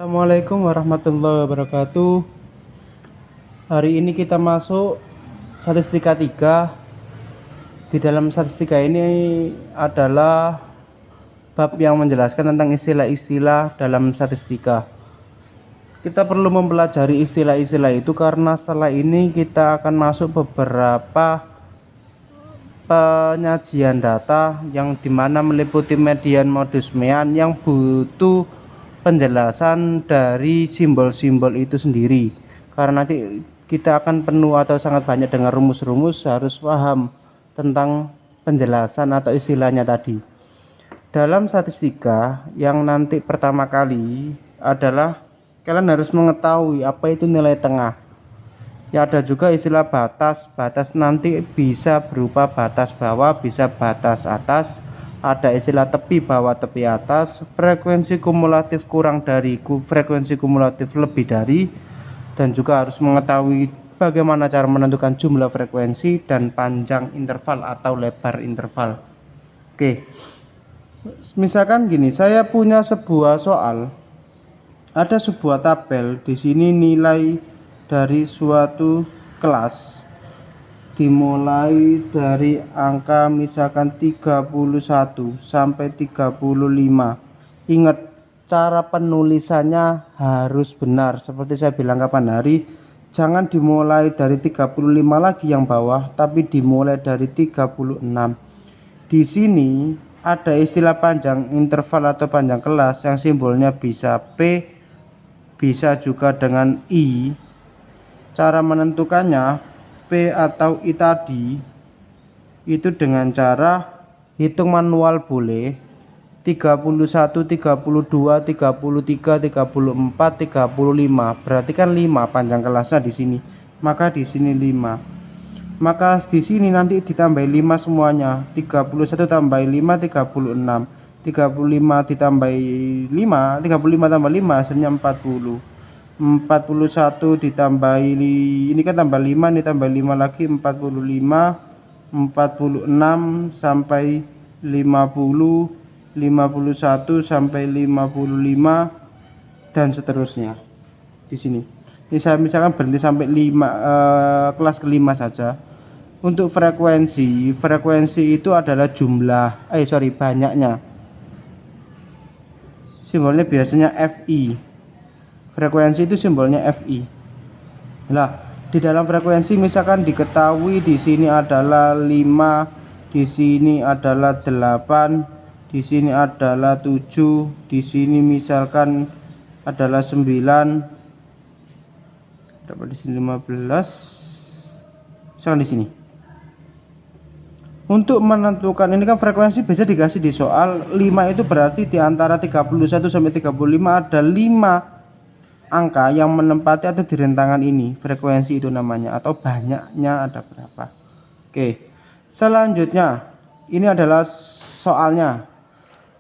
Assalamualaikum warahmatullahi wabarakatuh. Hari ini kita masuk statistika 3. Di dalam statistika ini adalah bab yang menjelaskan tentang istilah-istilah dalam statistika. Kita perlu mempelajari istilah-istilah itu karena setelah ini kita akan masuk beberapa penyajian data yang dimana meliputi median modus mean yang butuh penjelasan dari simbol-simbol itu sendiri, karena nanti kita akan penuh atau sangat banyak dengan rumus-rumus, harus paham tentang penjelasan atau istilahnya tadi. Dalam statistika yang nanti pertama kali adalah kalian harus mengetahui apa itu nilai tengah. Ya, ada juga istilah batas. Batas nanti bisa berupa batas bawah, bisa batas atas. Ada istilah tepi bawah, tepi atas, frekuensi kumulatif kurang dari, frekuensi kumulatif lebih dari, dan juga harus mengetahui bagaimana cara menentukan jumlah frekuensi dan panjang interval atau lebar interval. Oke, misalkan gini, saya punya sebuah soal, ada sebuah tabel di sini nilai dari suatu kelas dimulai dari angka misalkan 31 sampai 35. Ingat, cara penulisannya harus benar seperti saya bilang kapan hari. Jangan dimulai dari 35 lagi yang bawah, tapi dimulai dari 36. Di sini ada istilah panjang interval atau panjang kelas yang simbolnya bisa P, bisa juga dengan I. Cara menentukannya P atau I tadi itu dengan cara hitung manual boleh, 31, 32, 33, 34, 35. Berarti kan 5 panjang kelasnya di sini. Maka di sini 5. Maka di sini nanti ditambah 5 semuanya. 31 tambah 5 36. 35 ditambah 5, 35 tambah 5 hasilnya 40. 41 ditambahi, ini kan tambah 5, ini tambah 5 lagi 45, 46 sampai 50, 51 sampai 55 dan seterusnya. Di sini. Ini saya misalkan berhenti sampai 5, kelas kelima saja. Untuk frekuensi itu adalah jumlah, banyaknya. Simbolnya biasanya Fi. Frekuensi itu simbolnya Fi. Nah, di dalam frekuensi misalkan diketahui di sini adalah 5, di sini adalah 8, di sini adalah 7, di sini misalkan adalah 9, dapat di sini 15. Misalkan di sini. Untuk menentukan ini kan frekuensi bisa dikasih di soal 5 itu berarti di antara 31 sampai 35 ada 5 angka yang menempati atau di rentangan ini, frekuensi itu namanya, atau banyaknya ada berapa. Oke, selanjutnya ini adalah soalnya.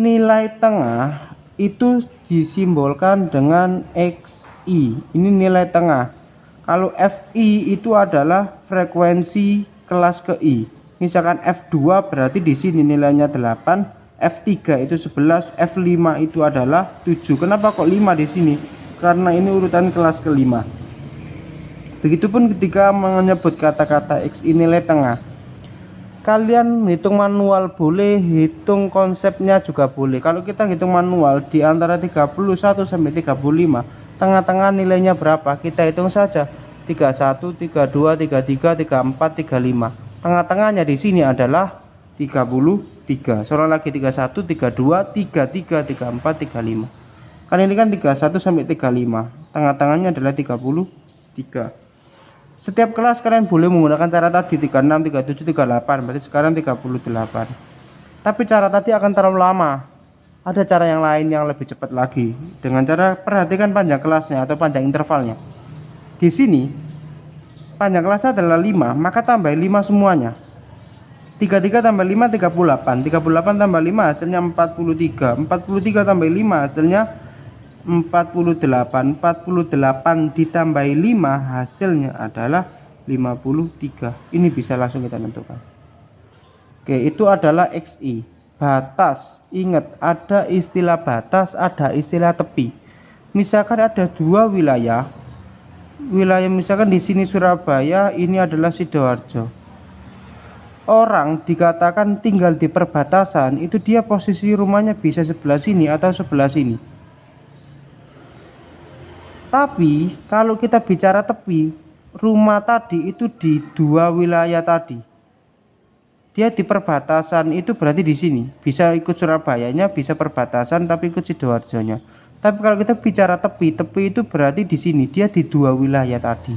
Nilai tengah itu disimbolkan dengan XI. Ini nilai tengah. Kalau Fi itu adalah frekuensi kelas ke I. Misalkan F2 berarti di sini nilainya 8, F3 itu 11, F5 itu adalah 7. Kenapa kok 5 di sini? Karena ini urutan kelas kelima. Begitupun ketika menyebut kata-kata X ini nilai tengah. Kalian hitung manual boleh, hitung konsepnya juga boleh. Kalau kita hitung manual di antara 31 sampai 35, tengah-tengah nilainya berapa? Kita hitung saja. 31, 32, 33, 34, 35. Tengah-tengahnya di sini adalah 33. Seorang lagi 31, 32, 33, 34, 35. Kan ini kan 31 sampai 35. Tengah-tengahnya adalah 33. Setiap kelas kalian boleh menggunakan cara tadi 36, 37, 38. Berarti sekarang 38. Tapi cara tadi akan terlalu lama. Ada cara yang lain yang lebih cepat lagi. Dengan cara perhatikan panjang kelasnya atau panjang intervalnya. Di sini panjang kelasnya adalah 5, maka tambah 5 semuanya. 33 tambah 5 38. 38 tambah 5 hasilnya 43. 43 tambah 5 hasilnya 48. 48 ditambahi 5 hasilnya adalah 53. Ini bisa langsung kita tentukan. Oke, itu adalah XI. Batas. Ingat, ada istilah batas, ada istilah tepi. Misalkan ada dua wilayah misalkan di sini Surabaya, ini adalah Sidoarjo. Orang dikatakan tinggal di perbatasan, itu dia posisi rumahnya bisa sebelah sini atau sebelah sini. Tapi kalau kita bicara tepi, rumah tadi itu di dua wilayah tadi. Dia di perbatasan, itu berarti di sini bisa ikut Surabayanya, bisa perbatasan tapi ikut Sidoarjonya. Tapi kalau kita bicara tepi itu berarti di sini dia di dua wilayah tadi.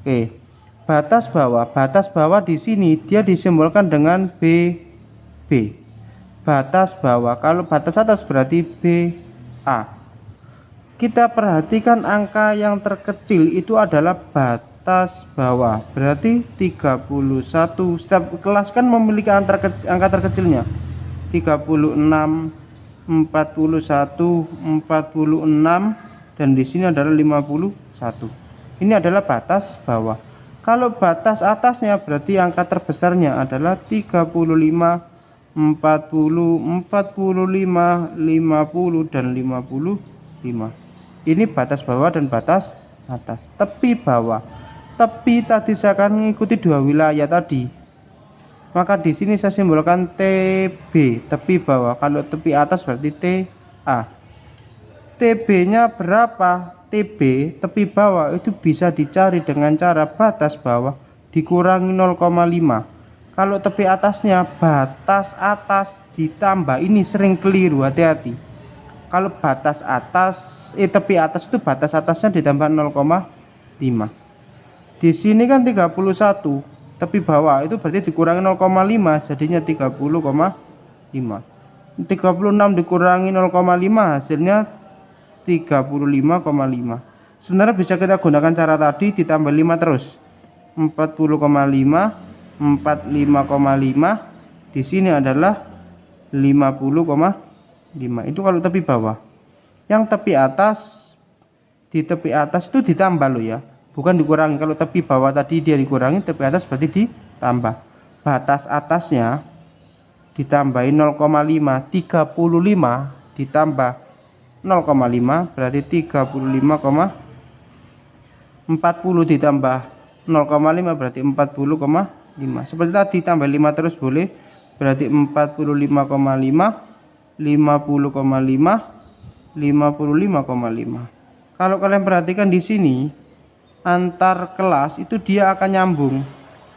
Oke. Batas bawah di sini dia disimbolkan dengan B. Batas bawah, kalau batas atas berarti BA. Kita perhatikan angka yang terkecil itu adalah batas bawah, berarti 31. Setiap kelas kan memiliki angka terkecilnya. 36, 41, 46, dan di sini adalah 51. Ini adalah batas bawah. Kalau batas atasnya berarti angka terbesarnya adalah 35, 40, 45, 50, dan 55. Ini batas bawah dan batas atas. Tepi bawah. Tepi tadi saya akan mengikuti dua wilayah tadi. Maka di sini saya simbolkan TB, tepi bawah. Kalau tepi atas berarti TA. TB-nya berapa? TB, tepi bawah, itu bisa dicari dengan cara batas bawah dikurangi 0,5. Kalau tepi atasnya batas atas ditambah, ini sering keliru, hati-hati. Kalau batas atas, tepi atas itu batas atasnya ditambah 0,5. Di sini kan 31, tepi bawah itu berarti dikurangi 0,5, jadinya 30,5. 36 dikurangi 0,5 hasilnya 35,5. Sebenarnya bisa kita gunakan cara tadi ditambah 5 terus. 40,5, 45,5. Di sini adalah 50,5. Itu kalau tepi bawah. Yang tepi atas, di tepi atas itu ditambah loh ya, bukan dikurangi. Kalau tepi bawah tadi dia dikurangi, tepi atas berarti ditambah. Batas atasnya ditambahin 0,5, 35 ditambah 0,5 berarti 35,40 ditambah 0,5 berarti 40,5. Seperti tadi tambah 5 terus boleh, berarti 45,5, 50,5, 55,5. Kalau kalian perhatikan di sini antar kelas itu dia akan nyambung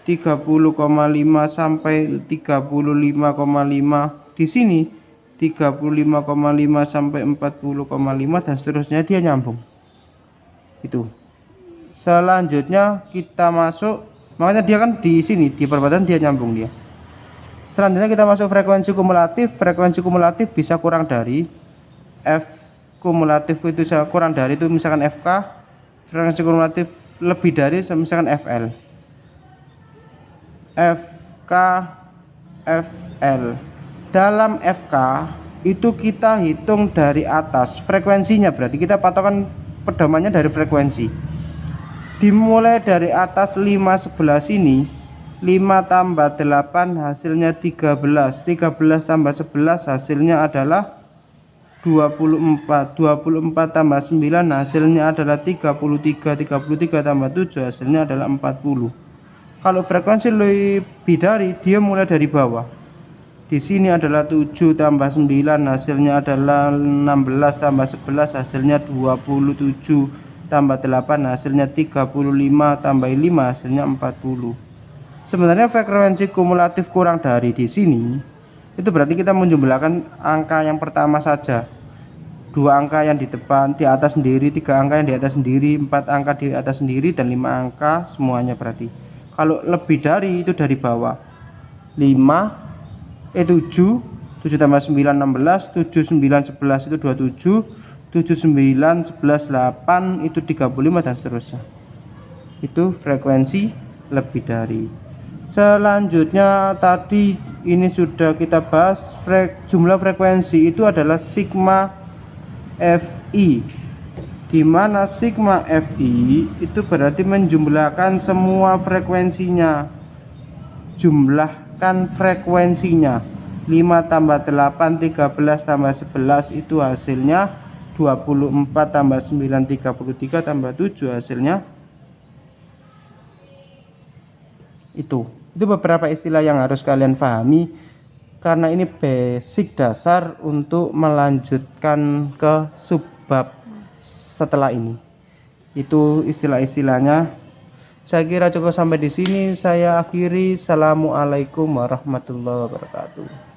30,5 sampai 35,5. Di sini 35,5 sampai 40,5 dan seterusnya dia nyambung. Itu. Selanjutnya kita masuk, makanya dia kan di sini di perbatasan dia nyambung dia. Selanjutnya kita masuk frekuensi kumulatif. Frekuensi kumulatif bisa kurang dari F kumulatif itu kurang dari itu misalkan FK. Frekuensi kumulatif lebih dari misalkan FL. FK FL. Dalam FK itu kita hitung dari atas frekuensinya, berarti kita patokan pedomannya dari frekuensi. Dimulai dari atas 5 sebelah sini, 5 tambah 8 hasilnya 13, 13 tambah 11 hasilnya adalah 24, 24 tambah 9 hasilnya adalah 33, 33 tambah 7 hasilnya adalah 40. Kalau frekuensi lebih dari, dia mulai dari bawah. Di sini adalah 7 tambah 9 hasilnya adalah 16 tambah 11 hasilnya 27 tambah 8 hasilnya 35 tambah 5 hasilnya 40. Sebenarnya frekuensi kumulatif kurang dari di sini itu berarti kita menjumlahkan angka yang pertama saja. 2 angka yang di depan di atas sendiri, 3 angka yang di atas sendiri, 4 angka di atas sendiri, dan 5 angka semuanya berarti. Kalau lebih dari itu dari bawah. 7 tambah 9 16, 7 9 11 itu 27, 7 9 11 8 itu 35 dan seterusnya. Itu frekuensi lebih dari. Selanjutnya tadi ini sudah kita bahas, jumlah frekuensi itu adalah sigma Fi, di mana sigma Fi itu berarti menjumlahkan semua frekuensinya. Jumlahkan frekuensinya 5 tambah 8, 13 tambah 11 itu hasilnya 24 tambah 9 33 tambah 7 hasilnya itu beberapa istilah yang harus kalian pahami karena ini basic dasar untuk melanjutkan ke subbab setelah ini. Itu istilah-istilahnya. Saya kira cukup sampai di sini. Saya akhiri. Assalamualaikum warahmatullahi wabarakatuh.